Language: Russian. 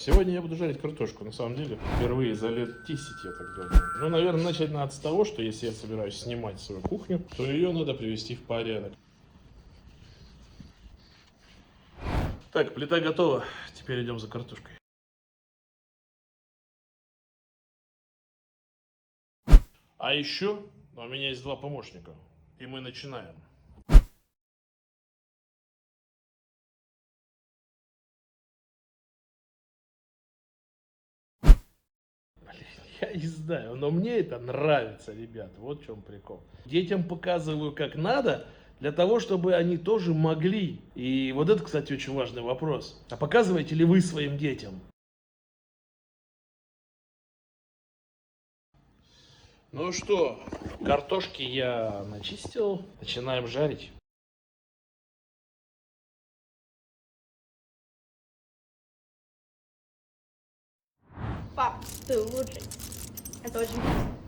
Сегодня я буду жарить картошку, на самом деле. Впервые за лет 10, я так думаю. Ну, наверное, начать надо с того, что если я собираюсь снимать свою кухню, то ее надо привести в порядок. Так, плита готова. Теперь идем за картошкой. А еще у меня есть два помощника. И мы начинаем. Я не знаю, но мне это нравится, ребят. Вот в чем прикол. Детям показываю, как надо, для того, чтобы они тоже могли. И вот это, кстати, очень важный вопрос. А показываете ли вы своим детям? Ну что, картошки я начистил. Начинаем жарить. Пап, ты лучший. Это очень вкусно.